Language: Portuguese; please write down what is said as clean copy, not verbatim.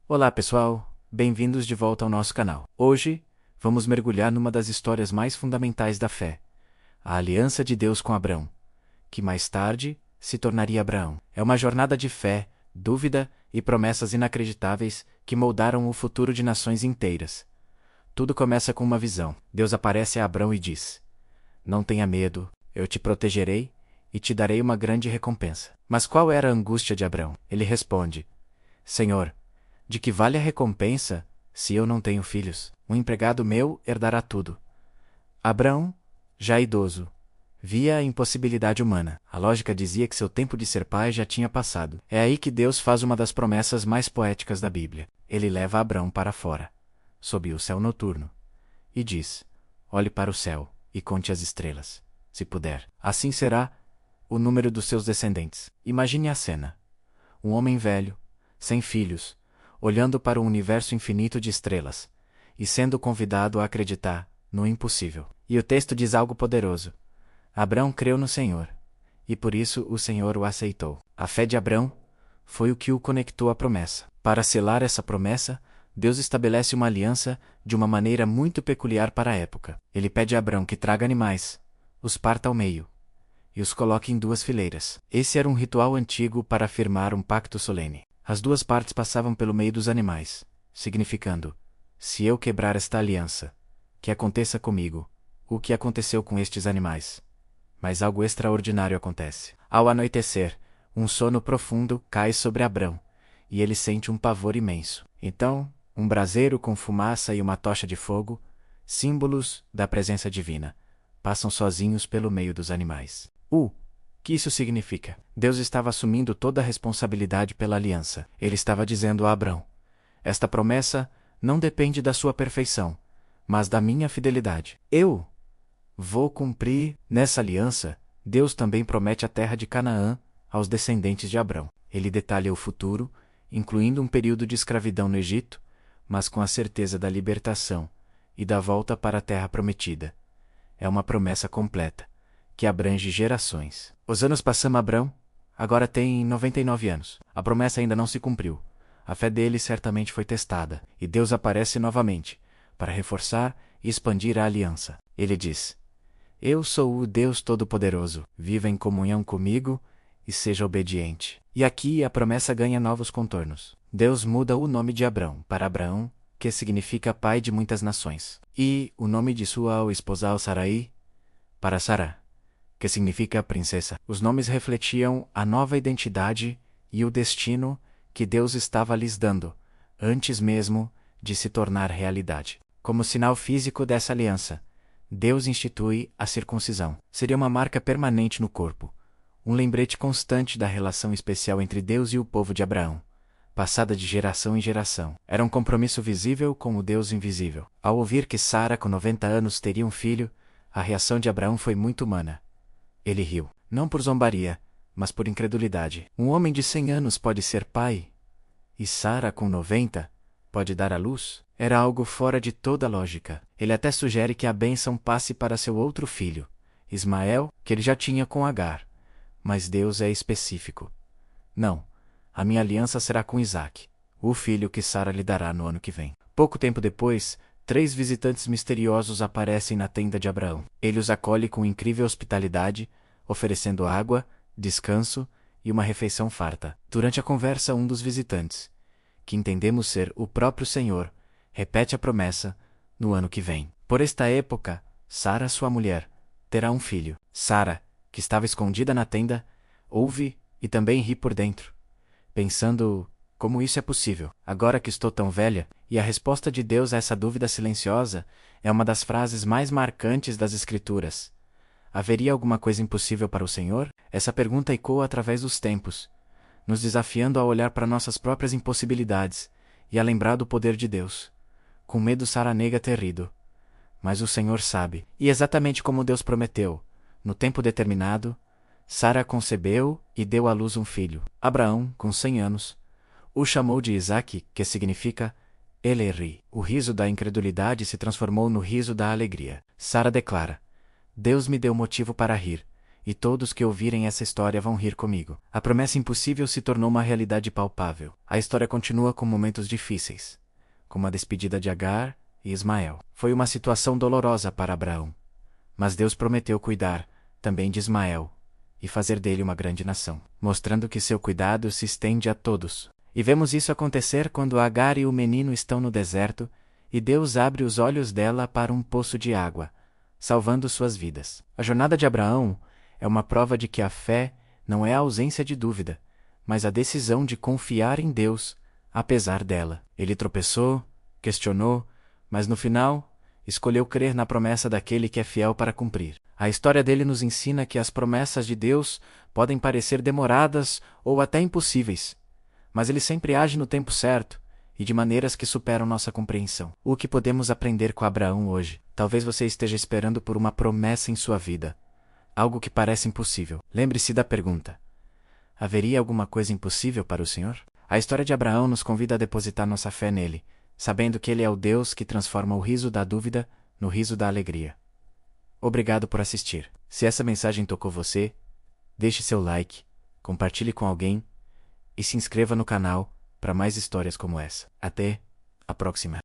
Olá pessoal, bem-vindos de volta ao nosso canal. Hoje, vamos mergulhar numa das histórias mais fundamentais da fé, a aliança de Deus com Abrão, que mais tarde se tornaria Abraão. É uma jornada de fé, dúvida e promessas inacreditáveis que moldaram o futuro de nações inteiras. Tudo começa com uma visão. Deus aparece a Abrão e diz: "Não tenha medo, eu te protegerei e te darei uma grande recompensa." Mas qual era a angústia de Abrão? Ele responde: "Senhor, de que vale a recompensa, se eu não tenho filhos? Um empregado meu herdará tudo." Abrão, já idoso, via a impossibilidade humana. A lógica dizia que seu tempo de ser pai já tinha passado. É aí que Deus faz uma das promessas mais poéticas da Bíblia. Ele leva Abrão para fora, sob o céu noturno, e diz: "Olhe para o céu e conte as estrelas, se puder. Assim será o número dos seus descendentes." Imagine a cena. Um homem velho, sem filhos, olhando para um universo infinito de estrelas, e sendo convidado a acreditar no impossível. E o texto diz algo poderoso. Abrão creu no Senhor, e por isso o Senhor o aceitou. A fé de Abrão foi o que o conectou à promessa. Para selar essa promessa, Deus estabelece uma aliança de uma maneira muito peculiar para a época. Ele pede a Abrão que traga animais, os parta ao meio, e os coloque em duas fileiras. Esse era um ritual antigo para afirmar um pacto solene. As duas partes passavam pelo meio dos animais, significando: "Se eu quebrar esta aliança, que aconteça comigo o que aconteceu com estes animais." Mas algo extraordinário acontece. Ao anoitecer, um sono profundo cai sobre Abrão, e ele sente um pavor imenso. Então, um braseiro com fumaça e uma tocha de fogo, símbolos da presença divina, passam sozinhos pelo meio dos animais. Que isso significa? Deus estava assumindo toda a responsabilidade pela aliança. Ele estava dizendo a Abrão: "Esta promessa não depende da sua perfeição, mas da minha fidelidade. Eu vou cumprir." Nessa aliança, Deus também promete a terra de Canaã aos descendentes de Abrão. Ele detalha o futuro, incluindo um período de escravidão no Egito, mas com a certeza da libertação e da volta para a terra prometida. É uma promessa completa, que abrange gerações. Os anos passam. Abrão agora tem 99 anos. A promessa ainda não se cumpriu. A fé dele certamente foi testada, e Deus aparece novamente, para reforçar e expandir a aliança. Ele diz: "Eu sou o Deus Todo-Poderoso. Viva em comunhão comigo e seja obediente." E aqui a promessa ganha novos contornos. Deus muda o nome de Abrão para Abraão, que significa pai de muitas nações, e o nome de sua esposa Sarai para Sara, que significa princesa. Os nomes refletiam a nova identidade e o destino que Deus estava lhes dando, antes mesmo de se tornar realidade. Como sinal físico dessa aliança, Deus institui a circuncisão. Seria uma marca permanente no corpo, um lembrete constante da relação especial entre Deus e o povo de Abraão, passada de geração em geração. Era um compromisso visível com o Deus invisível. Ao ouvir que Sara, com 90 anos, teria um filho, a reação de Abraão foi muito humana. Ele riu, não por zombaria, mas por incredulidade. Um homem de 100 anos pode ser pai? E Sara, com 90, pode dar à luz? Era algo fora de toda lógica. Ele até sugere que a bênção passe para seu outro filho, Ismael, que ele já tinha com Agar. Mas Deus é específico. "Não, a minha aliança será com Isaque, o filho que Sara lhe dará no ano que vem." Pouco tempo depois, 3 visitantes misteriosos aparecem na tenda de Abraão. Ele os acolhe com incrível hospitalidade, oferecendo água, descanso e uma refeição farta. Durante a conversa, um dos visitantes, que entendemos ser o próprio Senhor, repete a promessa: "No ano que vem." Por esta época, Sara, sua mulher, terá um filho. Sara, que estava escondida na tenda, ouve e também ri por dentro, pensando: "Como isso é possível, agora que estou tão velha?" E a resposta de Deus a essa dúvida silenciosa é uma das frases mais marcantes das Escrituras. Haveria alguma coisa impossível para o Senhor? Essa pergunta ecoa através dos tempos, nos desafiando a olhar para nossas próprias impossibilidades e a lembrar do poder de Deus. Com medo, Sara nega ter rido. Mas o Senhor sabe, e exatamente como Deus prometeu, no tempo determinado, Sara concebeu e deu à luz um filho. Abraão, com 100 anos, o chamou de Isaque, que significa "ele ri." O riso da incredulidade se transformou no riso da alegria. Sara declara: "Deus me deu motivo para rir, e todos que ouvirem essa história vão rir comigo. A promessa impossível se tornou uma realidade palpável. A história continua com momentos difíceis, como a despedida de Agar e Ismael. Foi uma situação dolorosa para Abraão, mas Deus prometeu cuidar também de Ismael e fazer dele uma grande nação, mostrando que seu cuidado se estende a todos. E vemos isso acontecer quando Agar e o menino estão no deserto, e Deus abre os olhos dela para um poço de água, salvando suas vidas. A jornada de Abraão é uma prova de que a fé não é a ausência de dúvida, mas a decisão de confiar em Deus, apesar dela. Ele tropeçou, questionou, mas no final, escolheu crer na promessa daquele que é fiel para cumprir. A história dele nos ensina que as promessas de Deus podem parecer demoradas ou até impossíveis, mas ele sempre age no tempo certo e de maneiras que superam nossa compreensão. O que podemos aprender com Abraão hoje? Talvez você esteja esperando por uma promessa em sua vida, algo que parece impossível. Lembre-se da pergunta: haveria alguma coisa impossível para o Senhor? A história de Abraão nos convida a depositar nossa fé nele, sabendo que ele é o Deus que transforma o riso da dúvida no riso da alegria. Obrigado por assistir. Se essa mensagem tocou você, deixe seu like, compartilhe com alguém e se inscreva no canal para mais histórias como essa. Até a próxima.